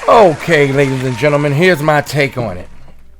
Okay, ladies and gentlemen, here's my take on it.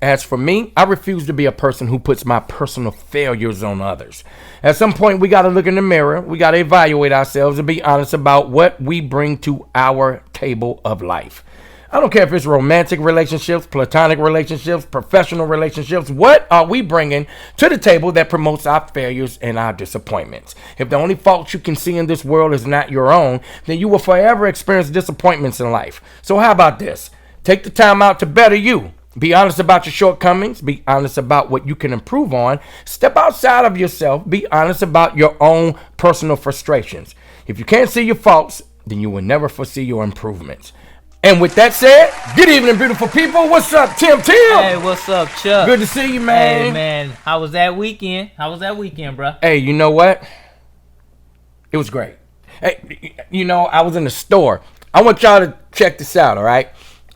As for me, I refuse to be a person who puts my personal failures on others. At some point, we got to look in the mirror. We got to evaluate ourselves and be honest about what we bring to our table of life. I don't care if it's romantic relationships, platonic relationships, professional relationships. What are we bringing to the table that promotes our failures and our disappointments? If the only faults you can see in this world is not your own, then you will forever experience disappointments in life. So how about this? Take the time out to better you. Be honest about your shortcomings. Be honest about what you can improve on. Step outside of yourself. Be honest about your own personal frustrations. If you can't see your faults, then you will never foresee your improvements. And with that said, good evening, beautiful people. What's up, Tim? Hey, what's up, Chuck? Good to see you, man. Hey, man. How was that weekend? Bro? Hey, you know what? It was great. Hey, I was in the store. I want y'all to check this out, all right?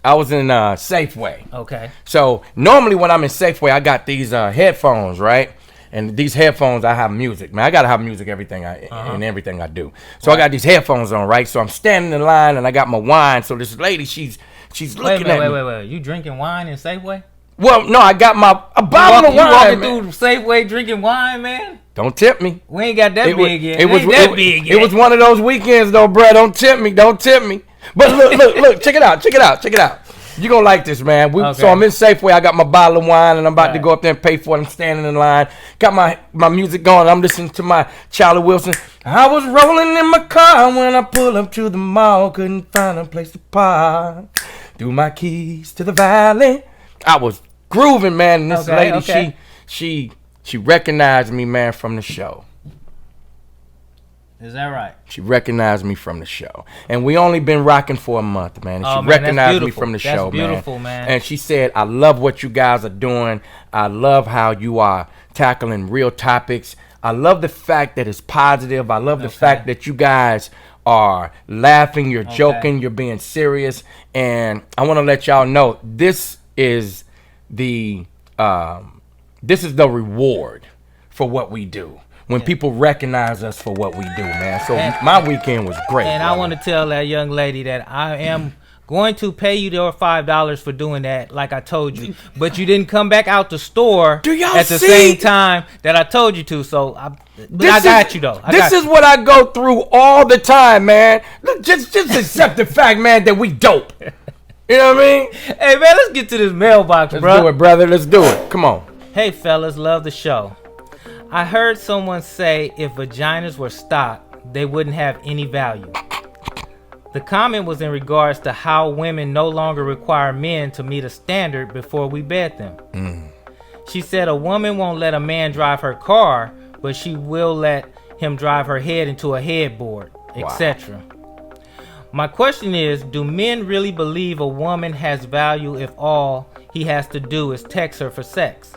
I was in Safeway. Okay. So normally when I'm in Safeway, I got these headphones, right? And these headphones, I have music, man. I gotta have music in everything I do. So I got these headphones on, right? So I'm standing in line and I got my wine. So this lady, she's looking at me. Wait. You drinking wine in Safeway? Well, no, I got a bottle of wine. You walking through Safeway drinking wine, man? Don't tip me. We ain't got that big yet. It was one of those weekends, though, bro. Don't tip me. But look, check it out. You're going to like this, man. So I'm in Safeway. I got my bottle of wine, and I'm about to go up there and pay for it. I'm standing in line. Got my music going. I'm listening to my Charlie Wilson. I was rolling in my car when I pulled up to the mall. Couldn't find a place to park. Threw my keys to the valley. I was grooving, man. And this lady, she recognized me, man, from the show. Is that right? She recognized me from the show. And we only been rocking for a month, man. And she recognized me from the show, man. That's beautiful, man. And she said, I love what you guys are doing. I love how you are tackling real topics. I love the fact that it's positive. I love the fact that you guys are laughing, you're joking, you're being serious. And I want to let y'all know this is the reward for what we do. When people recognize us for what we do, man. So my weekend was great. And I want to tell that young lady that I am going to pay you your $5 for doing that, like I told you. But you didn't come back out the store at the same time that I told you to. So I got you, though. This is what I go through all the time, man. Just accept the fact, man, that we dope. You know what I mean? Hey, man, let's get to this mailbox, bro. Let's do it, brother. Let's do it. Come on. Hey, fellas, love the show. I heard someone say if vaginas were stock, they wouldn't have any value. The comment was in regards to how women no longer require men to meet a standard before we bed them. She said a woman won't let a man drive her car, but she will let him drive her head into a headboard, etc. My question is, do men really believe a woman has value if all he has to do is text her for sex?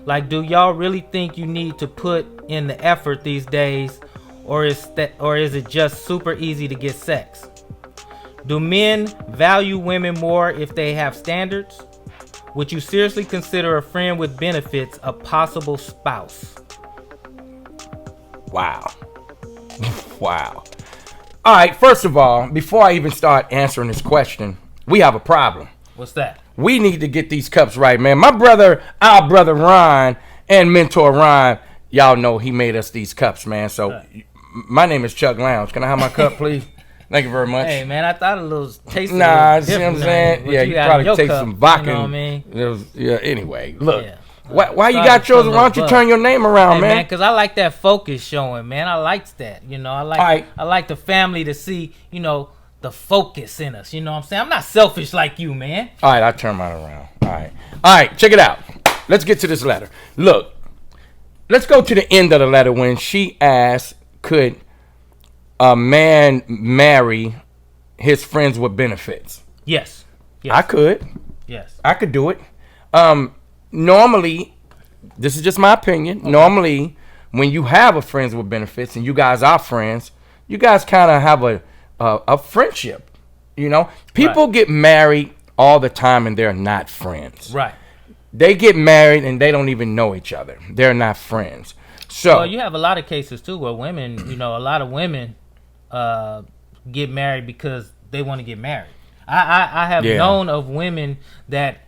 Like, do y'all really think you need to put in the effort these days, or is it just super easy to get sex? Do men value women more if they have standards? Would you seriously consider a friend with benefits a possible spouse? Wow. Wow. All right, first of all, before I even start answering this question, we have a problem. What's that? We need to get these cups right, man. Our brother Ron and mentor Ron, y'all know he made us these cups, man. So my name is Chuck Lounge. Can I have my cup, please? Thank you very much. Hey, man, I thought a little taste. Nah, see what I'm saying? Yeah, you probably take some vodka. You know what I mean? Anyway, look. Yeah. Why you got yours? Why don't you turn your name around, man? Because I like that focus showing, man. I liked that. I like the family to see, the focus in us. You know what I'm saying? I'm not selfish like you, man. All right, I'll turn mine around. All right, check it out. Let's get to this letter. Look, let's go to the end of the letter when she asked, could a man marry his friends with benefits? Yes. I could. Yes. I could do it. Normally, this is just my opinion. Okay. Normally, when you have a friends with benefits and you guys are friends, you guys kind of have a friendship. People get married all the time and they're not friends. Right. They get married and they don't even know each other. They're not friends. So you have a lot of cases too where women, a lot of women get married because they want to get married. I have known of women that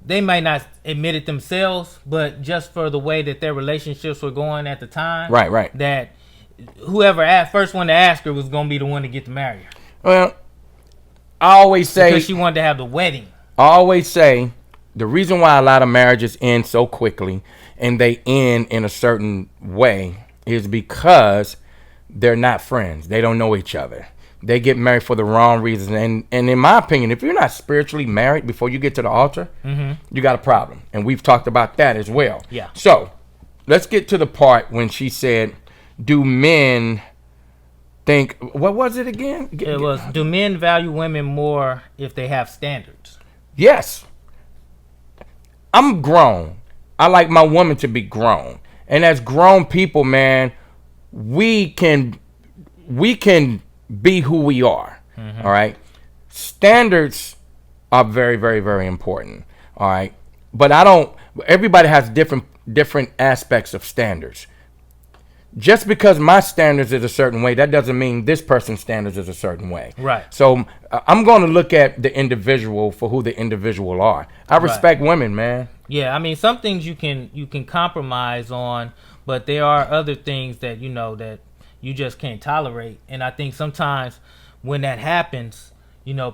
they might not admit it themselves, but just for the way that their relationships were going at the time, right, that whoever first one to ask her was going to be the one to get to marry her. Well, I always say, because she wanted to have the wedding. I always say the reason why a lot of marriages end so quickly and they end in a certain way is because they're not friends. They don't know each other. They get married for the wrong reasons. And in my opinion, if you're not spiritually married before you get to the altar, you got a problem. And we've talked about that as well. Yeah. So let's get to the part when she said, do men think, what was it again? It was, do men value women more if they have standards? Yes. I'm grown. I like my woman to be grown. And as grown people, man, we can be who we are. All right. Standards are very, very, very important. All right. But everybody has different aspects of standards. Just because my standards is a certain way, that doesn't mean this person's standards is a certain way. Right. So I'm going to look at the individual for who the individual are. I respect women, man. Yeah, I mean, some things you can compromise on, but there are other things that that you just can't tolerate. And I think sometimes when that happens,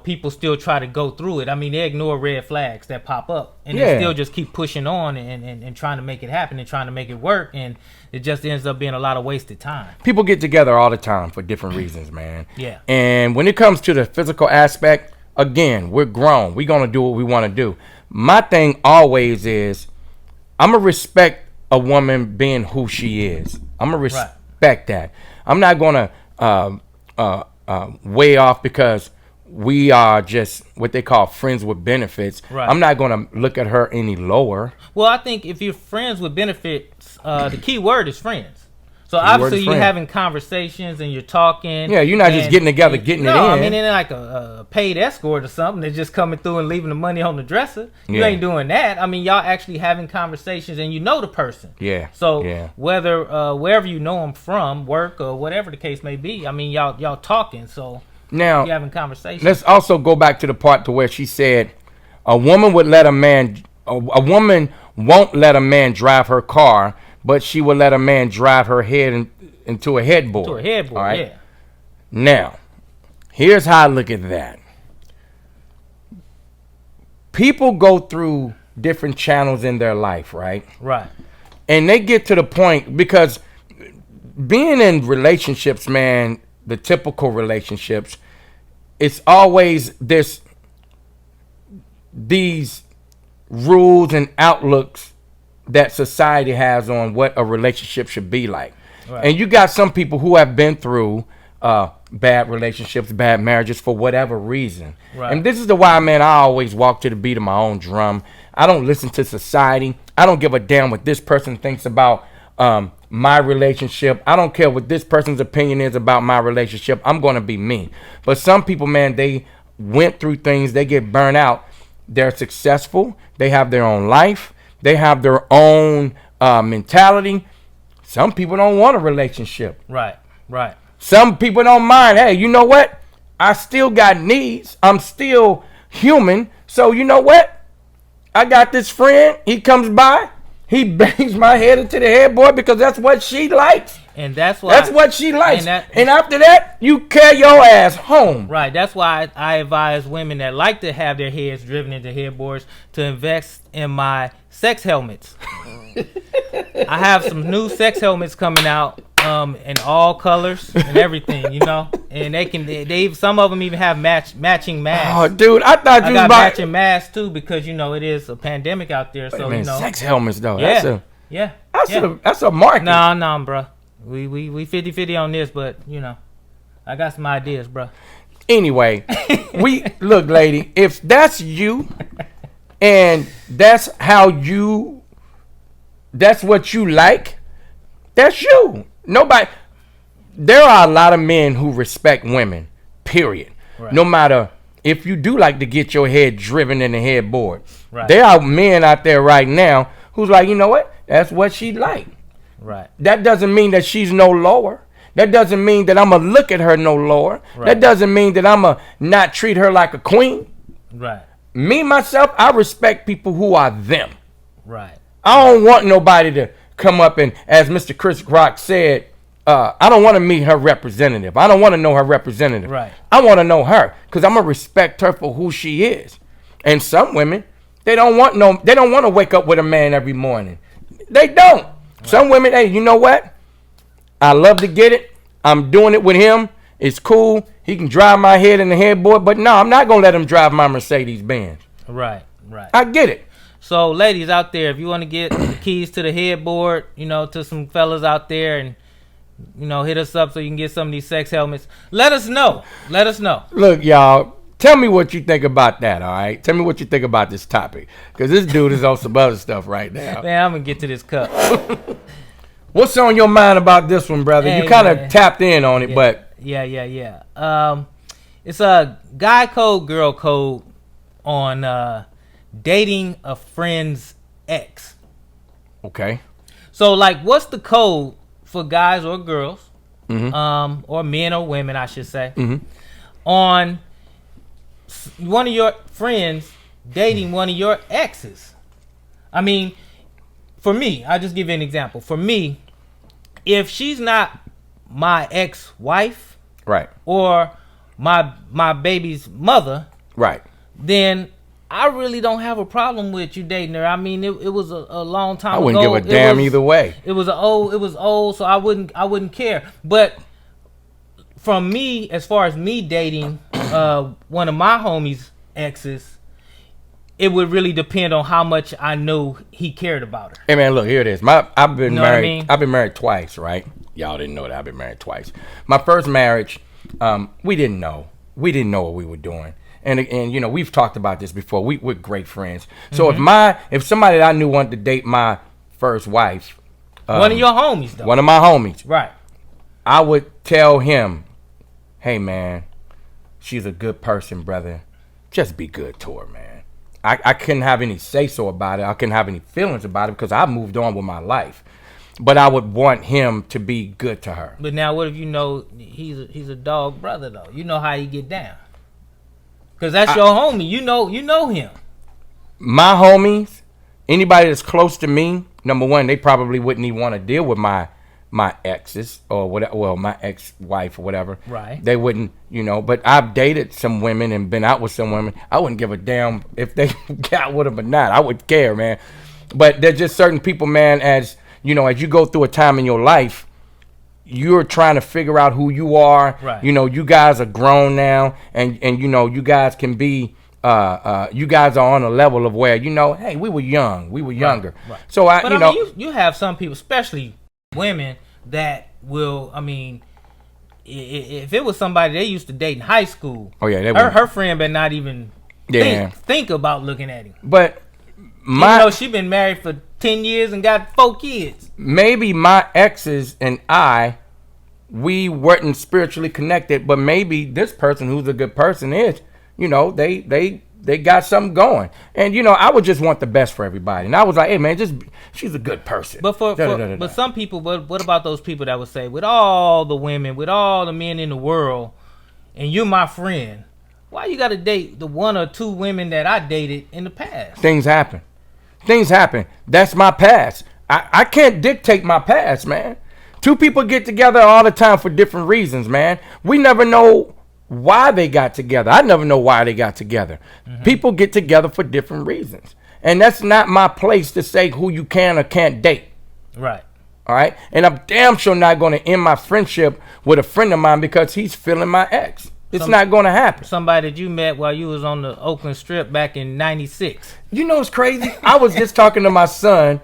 people still try to go through it. I mean, they ignore red flags that pop up, and they still just keep pushing on and trying to make it happen and trying to make it work, and it just ends up being a lot of wasted time. People get together all the time for different reasons, man. Yeah. And when it comes to the physical aspect, again, we're grown. We're going to do what we want to do. My thing always is I'm going to respect a woman being who she is. I'm going to respect that. I'm not going to way off because we are just what they call friends with benefits. Right. I'm not going to look at her any lower. Well, I think if you're friends with benefits, the key word is friends. So obviously you're having conversations and you're talking. Yeah, you're not just getting together, getting it in. No, I mean, it's like a paid escort or something that's just coming through and leaving the money on the dresser. You ain't doing that. I mean, y'all actually having conversations and you know the person. Yeah. So whether wherever you know them from, work or whatever the case may be, I mean, y'all talking. So now you're having conversations. Let's also go back to the part to where she said a woman won't let a man drive her car, but she would let a man drive her head into a headboard. To a headboard, all right? Yeah. Now, here's how I look at that. People go through different channels in their life, right? Right. And they get to the point, because being in relationships, man, the typical relationships, it's always these rules and outlooks that society has on what a relationship should be like. Right. And you got some people who have been through bad relationships, bad marriages for whatever reason. Right. And this is the why, man, I always walk to the beat of my own drum. I don't listen to society. I don't give a damn what this person thinks about my relationship. I don't care what this person's opinion is about my relationship. I'm going to be me. But some people, man, they went through things. They get burnt out. They're successful. They have their own life. They have their own mentality. Some people don't want a relationship. Right, right. Some people don't mind. Hey, you know what? I still got needs. I'm still human. So you know what? I got this friend. He comes by. He bangs my head into the headboard because that's what she likes. And that's why. That's what she likes. And after that, you carry your ass home. Right. That's why I advise women that like to have their heads driven into headboards to invest in my sex helmets. I have some new sex helmets coming out in all colors and everything, and they some of them even have matching masks. Oh, dude, I thought you was about matching masks too, because it is a pandemic out there. So sex helmets though. Yeah. That's a market. Nah, bro. We 50-50 on this, but I got some ideas, bro. Anyway, look, lady, if that's you and that's what you like, that's you. There are a lot of men who respect women, period. Right. No matter if you do like to get your head driven in the headboard. Right. There are men out there right now who's like, you know what? That's what she like. Right. That doesn't mean that she's no lower. That doesn't mean that I'm going to look at her no lower. Right. That doesn't mean that I'm going to not treat her like a queen. Right. Me, myself, I respect people who are them. Right. I don't want nobody to come up and, as Mr. Chris Rock said, I don't want to meet her representative. I don't want to know her representative. Right. I want to know her because I'm going to respect her for who she is. And some women, they don't want to wake up with a man every morning. They don't. Right. Some women, hey, you know what? I love to get it. I'm doing it with him. It's cool. He can drive my head in the headboard, but no, I'm not going to let him drive my Mercedes-Benz. Right, right. I get it. So, ladies out there, if you want to get the keys to the headboard, to some fellas out there and, hit us up so you can get some of these sex helmets, let us know. Let us know. Look, y'all, tell me what you think about that, all right? Tell me what you think about this topic because this dude is on some other stuff right now. Man, I'm going to get to this cup. What's on your mind about this one, brother? Hey, you kind of tapped in on it, but... Yeah. It's a guy code, girl code on dating a friend's ex. Okay. So, what's the code for guys or girls, or men or women, I should say, on one of your friends dating one of your exes? I mean, for me, I'll just give you an example. For me, if she's not my ex-wife, right, or my baby's mother, right, then I really don't have a problem with you dating her. I mean, it was a long time ago. I wouldn't give a damn either way. It was old, so I wouldn't care. But from me, as far as me dating one of my homies' exes, it would really depend on how much I knew he cared about her. Hey man, look, here it is. I've been married. What I mean? I've been married twice, right? Y'all didn't know that I've been married twice. My first marriage, we didn't know. We didn't know what we were doing. And we've talked about this before. We're great friends. So if somebody that I knew wanted to date my first wife, one of your homies though. One of my homies. Right. I would tell him, "Hey man, she's a good person, brother. Just be good to her, man." I couldn't have any say-so about it. I couldn't have any feelings about it because I moved on with my life. But I would want him to be good to her. But now what if he's a dog brother, though? You know how he get down. Because that's your homie. You know him. My homies, anybody that's close to me, number one, they probably wouldn't even want to deal with my exes or whatever, well, my ex-wife or whatever. Right. They wouldn't, but I've dated some women and been out with some women. I wouldn't give a damn if they got with them or not. I wouldn't care, man. But there's just certain people, man, as you go through a time in your life, you're trying to figure out who you are. Right. You guys are grown now and you guys can be you guys are on a level of where, hey, we were young. We were younger. Right. So you have some people, especially women, that will, if it was somebody they used to date in high school, her friend better not even think about looking at him. But she been married for 10 years and got 4 kids. Maybe my exes and we weren't spiritually connected, but maybe this person who's a good person is, they got something going. And, I would just want the best for everybody. And I was like, hey, man, she's a good person. But but some people, what about those people that would say, with all the women, with all the men in the world, and you're my friend, why you got to date the 1 or 2 women that I dated in the past? Things happen. That's my past. I can't dictate my past, man. 2 people get together all the time for different reasons, man. We never know why they got together. I never know why they got together. People get together for different reasons. And that's not my place to say who you can or can't date. Right. All right? And I'm damn sure not going to end my friendship with a friend of mine because he's feeling my ex. It's not going to happen. Somebody that you met while you was on the Oakland Strip back in 96. You know what's crazy? I was just talking to my son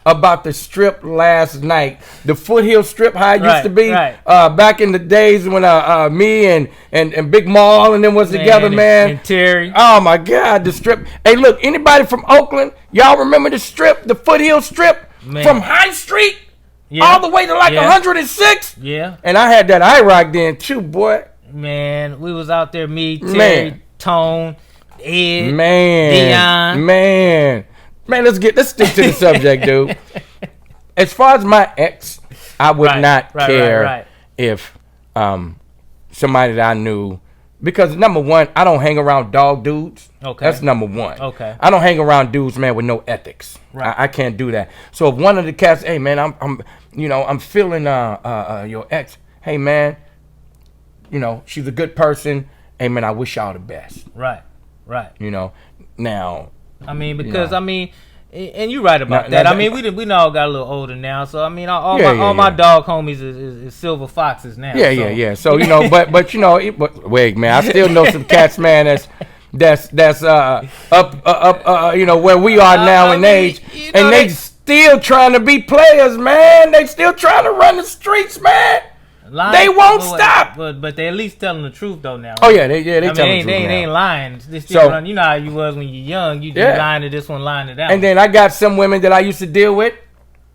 about the Strip last night. The Foothill Strip, how it used to be. Right. Back in the days when me and Big Maul and them was together, man. And Terry. Oh, my God, the Strip. Hey, look, anybody from Oakland, y'all remember the Strip, the Foothill Strip? Man. From High Street all the way to 106? Yeah. And I had that IROC then, too, boy. Man, we was out there, me, Terry, Tone, Ed, Dion. Man, let's stick to the subject, dude. As far as my ex, I would not care if somebody that I knew, because number one, I don't hang around dog dudes. Okay. That's number one. Okay. I don't hang around dudes, man, with no ethics. Right. I can't do that. So if one of the cats, hey man, I'm feeling your ex. Hey man, she's a good person. Hey man, I wish y'all the best. Right. Now. I mean, because and you're right about that. I mean, we all got a little older now, so I mean, all my dog homies is silver foxes now. Yeah. So but wait, man, I still know some cats, man. That's up where we are now in age, and they still trying to be players, man. They still trying to run the streets, man. They won't stop. But they at least telling the truth though now. Oh yeah, they telling the truth. They ain't lying. They still run. You know how you was when you're young. You just lying to this one, lying to that. And then I got some women that I used to deal with.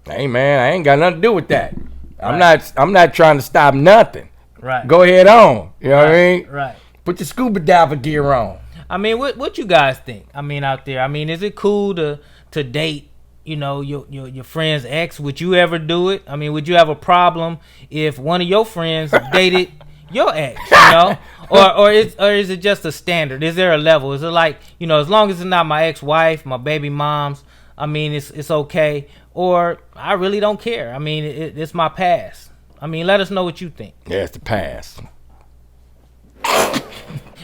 Hey man, I ain't got nothing to do with that. Right. I'm not trying to stop nothing. Right. Go ahead on. You know what I mean? Right. Put your scuba diver gear on. I mean, what you guys think? I mean, out there. I mean, is it cool to date? Your friend's ex? Would you ever do it? I mean, would you have a problem if one of your friends dated your ex? Or is it just a standard? Is there a level? Is it like, as long as it's not my ex-wife, my baby mom's, I mean, it's okay? Or I really don't care. I mean, it's my past. I mean, let us know what you think. Yeah, it's the past.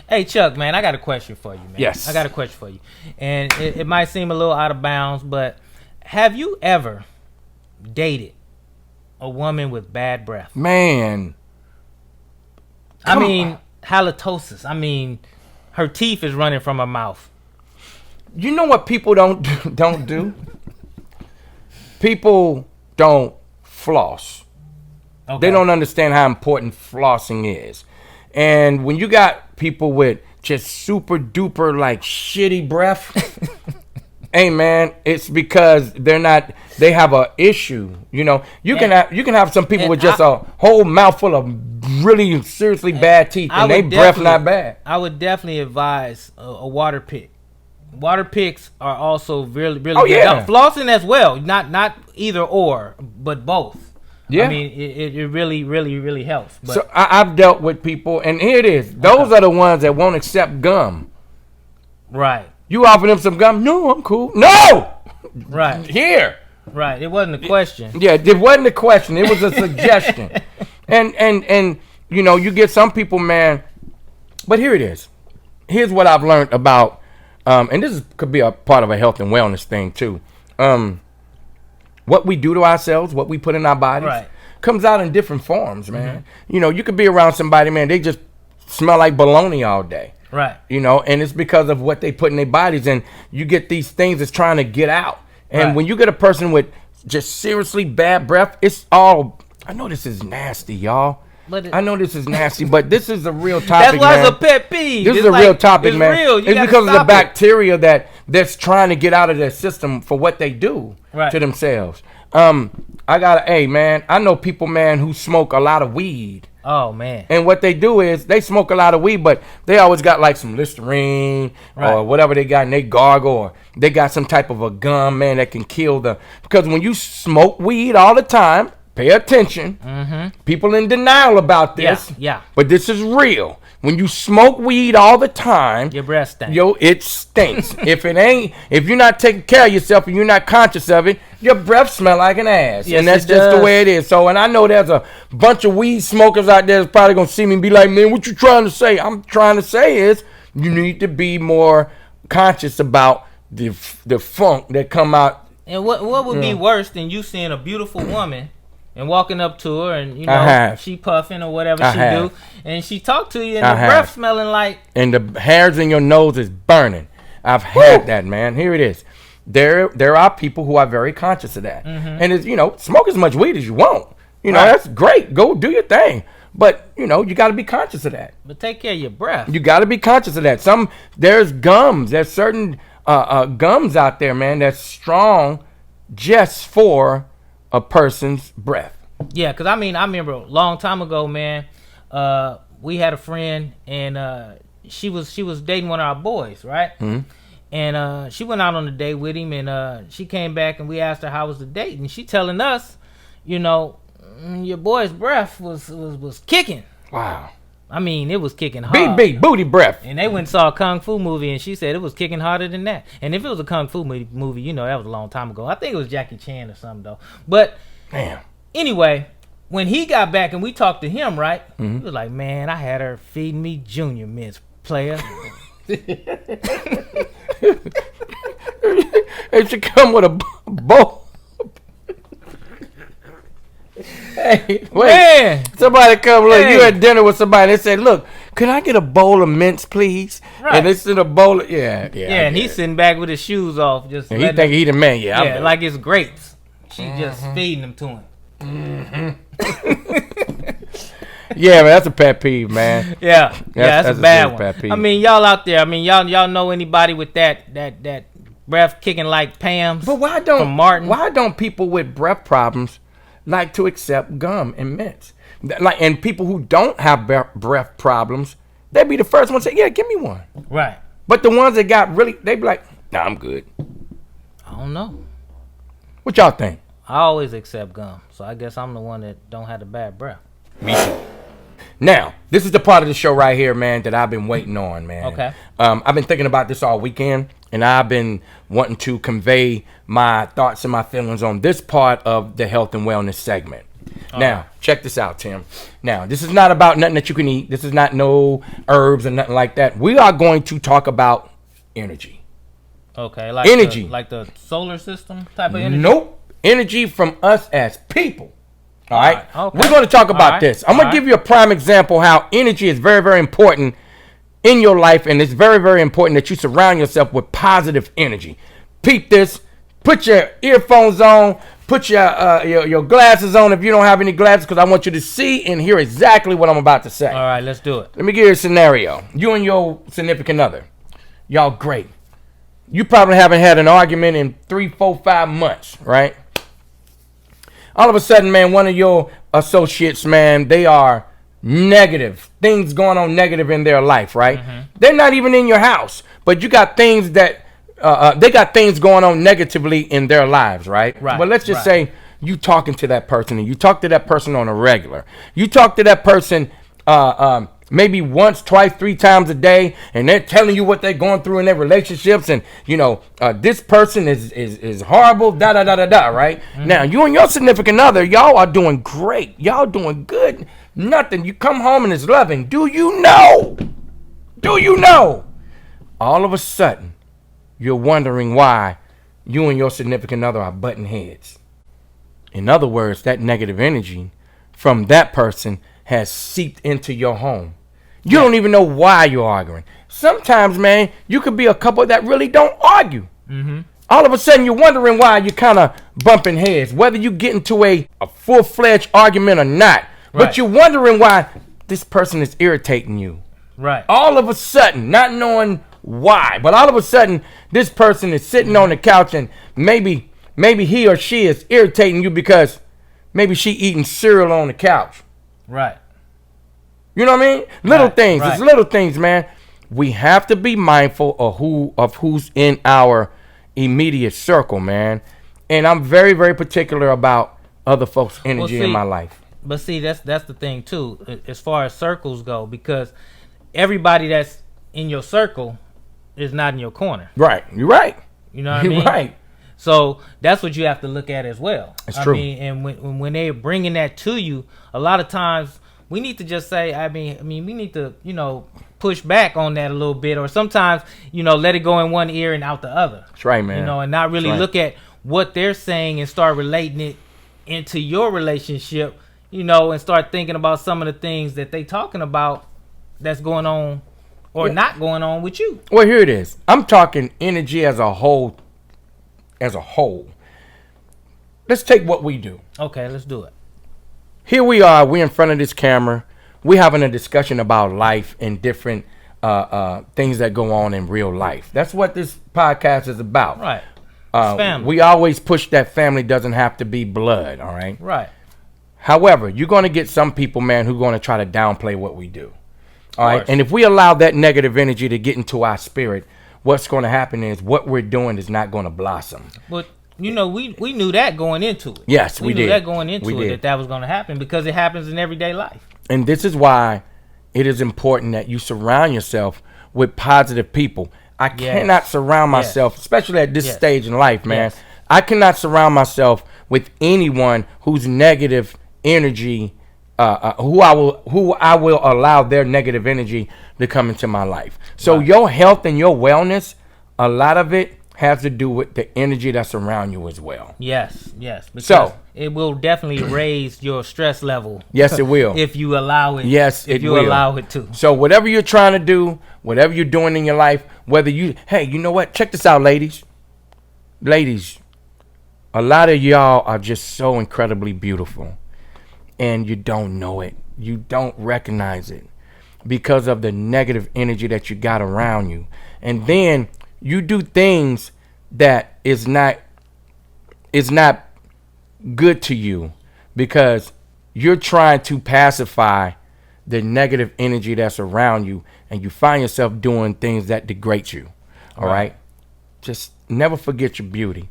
Hey, Chuck, man, I got a question for you, man. Yes. I got a question for you. And it might seem a little out of bounds, but have you ever dated a woman with bad breath? Man. I mean, halitosis. I mean, her teeth is running from her mouth. You know what people don't do? People don't floss. Okay. They don't understand how important flossing is. And when you got people with just super duper like shitty breath, hey man, it's because they have a issue. You can have some people with just a whole mouthful of really seriously bad teeth and they breath not bad. I would definitely advise a water pick. Water picks are also really good. Yeah. Flossing as well, not either or, but both. Yeah. I mean, it really helps. But. So I've dealt with people, and here it is. Those are the ones that won't accept gum. Right. You offer them some gum? No, I'm cool. No! Right. Here. Right. It wasn't a question. Yeah, it wasn't a question. It was a suggestion. And you get some people, man. But here it is. Here's what I've learned about, and this could be a part of a health and wellness thing, too. What we do to ourselves, what we put in our bodies, comes out in different forms, man. Mm-hmm. You could be around somebody, man, they just smell like bologna all day. Right. And it's because of what they put in their bodies, and you get these things that's trying to get out. And when you get a person with just seriously bad breath, it's all, I know this is nasty, y'all. I know this is nasty, but this is a real topic, that's why man. it's a pet peeve. This is a real topic, man. Real. It's because of the bacteria that's trying to get out of their system for what they do to themselves. I know people, man, who smoke a lot of weed. Oh, man. And what they do is they smoke a lot of weed, but they always got like some Listerine or whatever they got in they gargle, or they got some type of a gum, man, that can kill because when you smoke weed all the time, pay attention. Mm-hmm. People in denial about this. Yeah. But this is real. When you smoke weed all the time, your breath stinks. It stinks. if you're not taking care of yourself and you're not conscious of it, your breath smell like an ass. Yes, and that's just the way it is. So, and I know there's a bunch of weed smokers out there that's probably going to see me and be like, man, what you trying to say? I'm trying to say is you need to be more conscious about the funk that come out. And what would be worse than you seeing a beautiful woman and walking up to her and, she puffing or whatever do. And she talk to you and the breath smelling like. And the hairs in your nose is burning. I've had that, man. Here it is. There are people who are very conscious of that. Mm-hmm. And it's, smoke as much weed as you want. That's great. Go do your thing. But, you got to be conscious of that. But take care of your breath. You got to be conscious of that. There's gums. There's certain gums out there, man, that's strong just for a person's breath. Yeah, because I remember a long time ago, man, we had a friend, and she was dating one of our boys, right? Mm-hmm. And she went out on a date with him, and she came back, and we asked her how was the date, and she telling us, your boy's breath was kicking. Wow. I mean, it was kicking hard. Booty breath. And they went and saw a kung fu movie, and she said it was kicking harder than that. And if it was a kung fu movie, you know, that was a long time ago. I think it was Jackie Chan or something, though. But damn. Anyway, when he got back and we talked to him, right, he was like, man, I had her feeding me junior mints, player. It should come with a bowl. Hey, wait. Man. Somebody come, look, you at dinner with somebody, they say, look, can I get a bowl of mints, please? Right. And it's in a bowl of, yeah. And he's sitting back with his shoes off. Just and he think he the man, yeah, like it's grapes. She just feeding them to him. Yeah, man, that's a pet peeve, man. That's a bad one. Pet peeve. I mean, y'all out there, y'all know anybody with that breath kicking like Pam's? But why don't people with breath problems like to accept gum and mints? Like, and people who don't have breath problems, they be the first one to say, yeah, give me one. Right. But the ones that got really, they be like, nah, I'm good. I don't know. What y'all think? I always accept gum, so I guess I'm the one that don't have the bad breath. Me too. Now, this is the part of the show right here, man, that I've been waiting on, man. Okay. I've been thinking about this all weekend, and I've been wanting to convey my thoughts and my feelings on this part of the health and wellness segment. Now, check this out, Tim. Now, this is not about nothing that you can eat. This is not no herbs or nothing like that. We are going to talk about energy. Okay, like energy. Like the solar system type of energy? Nope. Energy from us as people. All right. Okay. We're going to talk about this. I'm going to give you a prime example how energy is very, very important in your life, and it's very, very important that you surround yourself with positive energy. Peep this. Put your earphones on. Put your glasses on if you don't have any glasses, because I want you to see and hear exactly what I'm about to say. All right, let's do it. Let me give you a scenario. You and your significant other, y'all great. You probably haven't had an argument in 3, 4, 5 months, right? All of a sudden, man, one of your associates, man, they are negative. Things going on negative in their life, right? Mm-hmm. They're not even in your house, but you got things that they got things going on negatively in their lives, right? Right. But let's just say you talking to that person, and you talk to that person on a regular. You talk to that person maybe once, twice, 3 times a day, and they're telling you what they're going through in their relationships, and you know this person is horrible, right? Mm-hmm. Now you and your significant other, y'all are doing great, y'all doing good. Nothing. You come home and it's loving. Do you know? All of a sudden, you're wondering why you and your significant other are butting heads. In other words, that negative energy from that person has seeped into your home. You don't even know why you're arguing. Sometimes, man, you could be a couple that really don't argue. Mm-hmm. All of a sudden, you're wondering why you're kind of bumping heads, whether you get into a full-fledged argument or not. Right. But you're wondering why this person is irritating you. Right. All of a sudden, not knowing why, but all of a sudden, this person is sitting on the couch, and maybe he or she is irritating you because maybe she eating cereal on the couch. Right. You know what I mean? Little things. It's little things, man. We have to be mindful of who's in our immediate circle, man. And I'm very, very particular about other folks' energy in my life. But see, that's the thing too, as far as circles go, because everybody that's in your circle is not in your corner. Right. You're right. You know what I mean? You're right. So that's what you have to look at as well. It's true. I mean, and when they're bringing that to you, a lot of times we need to just say, I mean, we need to, push back on that a little bit, or sometimes, let it go in one ear and out the other. That's right, man. And not really look at what they're saying and start relating it into your relationship, and start thinking about some of the things that they talking about that's going on or not going on with you. Well, here it is. I'm talking energy as a whole. Let's take what we do. Okay, let's do it. Here we are. We're in front of this camera. We're having a discussion about life and different things that go on in real life. That's what this podcast is about. Right. Family. We always push that family doesn't have to be blood, all right? Right. However, you're going to get some people, man, who are going to try to downplay what we do. All right? And if we allow that negative energy to get into our spirit, what's going to happen is what we're doing is not going to blossom. But you know, we knew that going into it. Yes, we knew did. that going into We it did. that was going to happen because it happens in everyday life. And this is why it is important that you surround yourself with positive people. I cannot surround myself, especially at this stage in life, man. Yes. I cannot surround myself with anyone whose negative energy, who I will allow their negative energy to come into my life. So your health and your wellness, a lot of it has to do with the energy that's around you as well. Yes, because So it will definitely raise your stress level. Yes, it will. If you allow it. Yes, if it you will. allow it to. So whatever you're trying to do, whatever you're doing in your life, whether you, hey, you know what? Check this out, ladies. Ladies, a lot of y'all are just so incredibly beautiful, and you don't know it. You don't recognize it because of the negative energy that you got around you. And then you do things that is not good to you because you're trying to pacify the negative energy that's around you, and you find yourself doing things that degrade you. All right? Just never forget your beauty.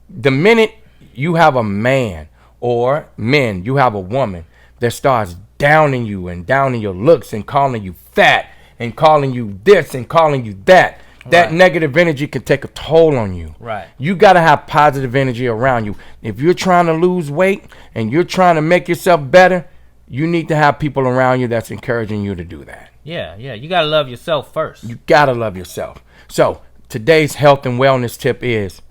The minute you have a man, or men, you have a woman that starts downing you and downing your looks and calling you fat and calling you this and calling you that, that negative energy can take a toll on you. Right. You got to have positive energy around you. If you're trying to lose weight and you're trying to make yourself better, you need to have people around you that's encouraging you to do that. Yeah. You got to love yourself first. You got to love yourself. So today's health and wellness tip is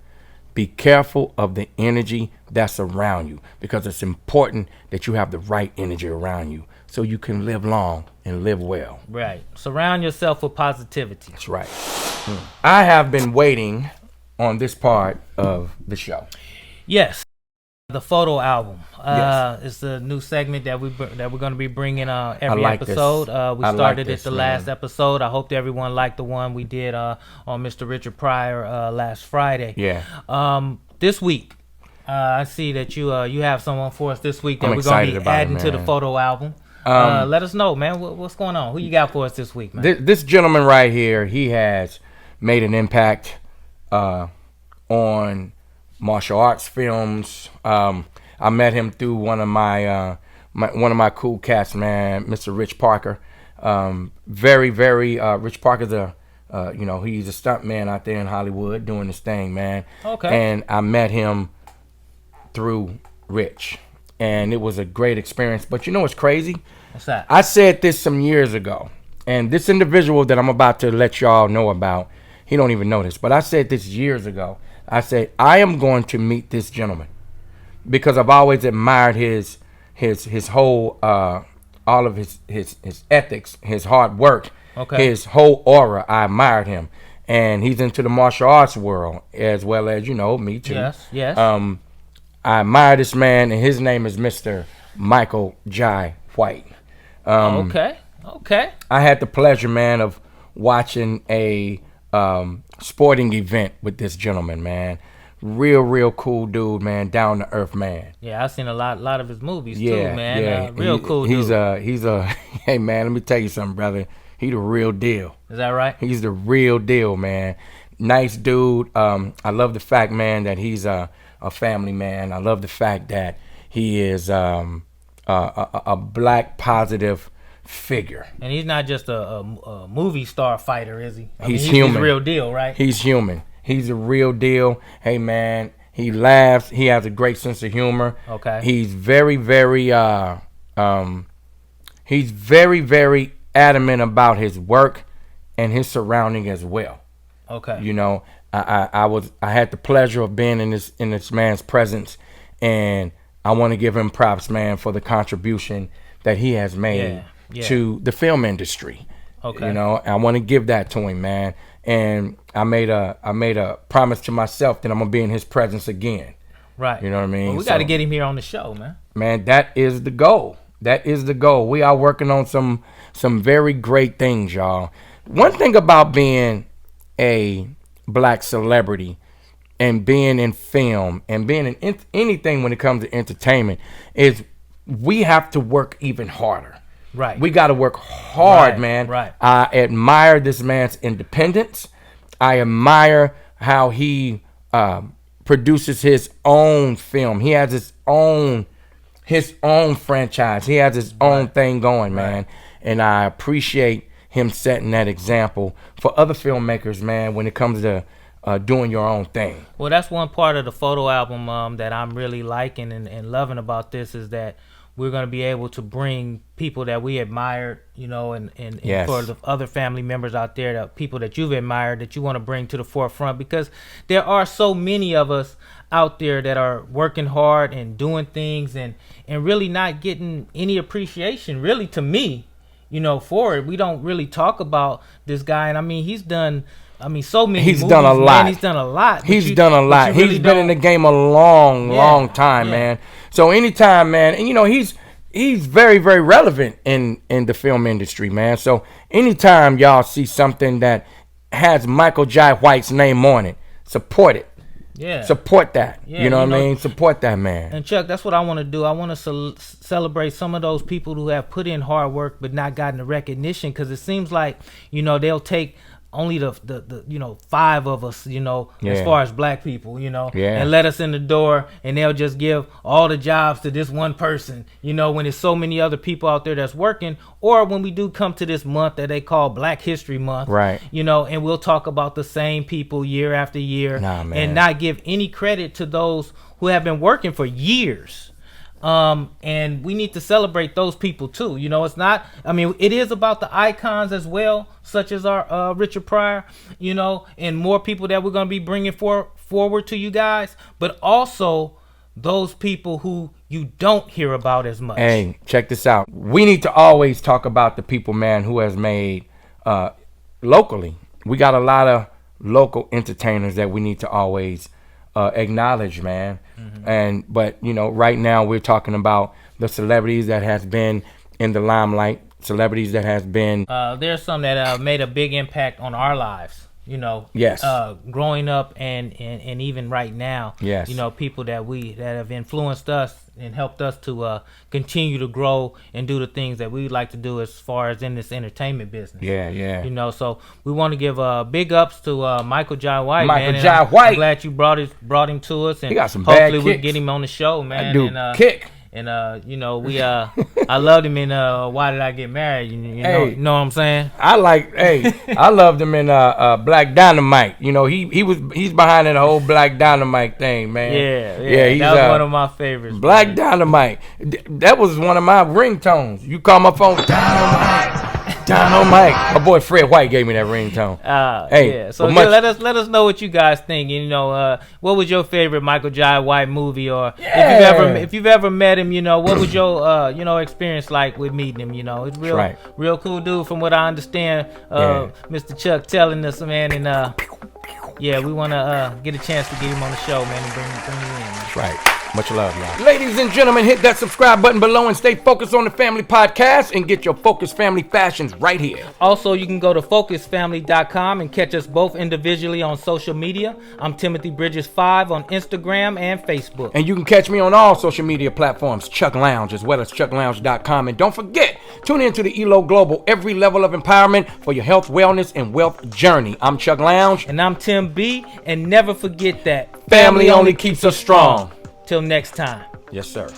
be careful of the energy that's around you, because it's important that you have the right energy around you so you can live long and live well. Right. Surround yourself with positivity. That's right. I have been waiting on this part of the show. Yes. The photo album. Yes. It's a new segment that we're going to be bringing every like this. episode. We I like started this, it the man. last episode. I hope everyone liked the one we did on Mr. Richard Pryor last Friday. Yeah. This week, I see that you have someone for us this week that I'm we're going to excited be about it, adding to the man. photo album. Let us know, man. What's going on? Who you got for us this week, man? This gentleman right here, he has made an impact on martial arts films. I met him through one of my cool cats, man, Mr. Rich Parker. Very Rich Parker's he's a stunt man out there in Hollywood doing his thing, man. Okay. And I met him through Rich, and it was a great experience. But you know what's crazy? What's that? I said this some years ago, and this individual that I'm about to let y'all know about, he don't even know this, but I said this years ago. I said, I am going to meet this gentleman because I've always admired his whole all of his ethics, his hard work, his whole aura. I admired him, and he's into the martial arts world as well as me too. Yes. I admire this man, and his name is Mr. Micheal Jai White. Okay. I had the pleasure, man, of watching a sporting event with this gentleman, man. Real cool dude, man. Down to earth, man. Yeah, I've seen a lot of his movies too, Yeah, man. yeah. Real cool He's dude. he's a hey, man. Let me tell you something, brother. He the real deal. Is that right? He's the real deal, man. Nice dude. I love the fact, man, that he's a family man. I love the fact that he is a black positive figure. And he's not just a movie star fighter, is he? He's human. He's real deal, right? He's human. He's a real deal. Hey, man, he laughs. He has a great sense of humor. Okay. He's very adamant about his work and his surrounding as well. Okay. I had the pleasure of being in this man's presence, and I want to give him props, man, for the contribution that he has made to the film industry. Okay. I want to give that to him, man. And I made a promise to myself that I'm gonna be in his presence again. Right. You know what I mean? Well, we got to get him here on the show, man. Man, that is the goal. That is the goal. We are working on some very great things, y'all. One thing about being a black celebrity and being in film and being in anything when it comes to entertainment is we have to work even harder. Right. We got to work hard, man. Right. I admire this man's independence. I admire how he produces his own film. He has his own franchise. He has his own thing going, man. And I appreciate him setting that example for other filmmakers, man, when it comes to doing your own thing. Well, that's one part of the photo album that I'm really liking and loving about this, is that we're going to be able to bring people that we admired, you know, and Yes. for the other family members out there, that people that you've admired, that you want to bring to the forefront, because there are so many of us out there that are working hard and doing things and really not getting any appreciation, really, to me, you know, for it. We don't really talk about this guy, and I mean, he's done, so many He's movies, done a lot. man. He's done a lot. He's done a lot. Really He's been in the game a long time, man. So anytime, man, and you know, he's very, very relevant in the film industry, man. So anytime y'all see something that has Micheal Jai White's name on it, support it. Yeah. Support that. Yeah, you know what I mean? Support that, man. And Chuck, that's what I want to do. I want to celebrate some of those people who have put in hard work but not gotten the recognition, because it seems like, you know, they'll take only the you know, 5 of us, you know, as far as black people, you know, and let us in the door, and they'll just give all the jobs to this one person, you know, when there's so many other people out there that's working. Or when we do come to this month that they call Black History Month, right, you know, and we'll talk about the same people year after year, and not give any credit to those who have been working for years. And we need to celebrate those people too. You know, it's not, I mean, it is about the icons as well, such as our Richard Pryor, you know, and more people that we're going to be bringing forward to you guys, but also those people who you don't hear about as much. Hey, check this out. We need to always talk about the people, man, who has made locally. We got a lot of local entertainers that we need to always acknowledge, man. But you know, right now we're talking about the celebrities that has been in the limelight, celebrities that has been there's some that made a big impact on our lives, you know. Growing up and even right now, you know, people that have influenced us and helped us to continue to grow and do the things that we like to do as far as in this entertainment business. You know, so we want to give big ups to Micheal Jai White, man. Jai White. I'm glad you brought him to us, and he got some hopefully bad we kicks. get him on the show, man. Dude, kick. And you know, we I loved him in Why Did I Get Married? You know what I'm saying? I loved him in Black Dynamite. You know, he's behind that whole Black Dynamite thing, man. He's that was one of my favorites. Black Dynamite. That was one of my ringtones. You call my phone, Dynamite. My boy Fred White gave me that ringtone. So let us know what you guys think. You know, what was your favorite Micheal Jai White movie, or if you've ever met him, you know, what was your you know, experience like with meeting him? You know, it's real cool dude from what I understand. Mr. Chuck telling us, man, and we want to get a chance to get him on the show, man, and bring you in, man. That's right. Much love, y'all. Ladies and gentlemen, hit that subscribe button below and stay focused on the Family Podcast and get your Focus Family fashions right here. Also, you can go to FocusFamily.com and catch us both individually on social media. I'm Timothy Bridges 5 on Instagram and Facebook. And you can catch me on all social media platforms, Chuck Lounge, as well as ChuckLounge.com. And don't forget, tune in to the ELO Global, every level of empowerment for your health, wellness, and wealth journey. I'm Chuck Lounge. And I'm Tim B. And never forget that family only keeps us strong. Till next time. Yes, sir.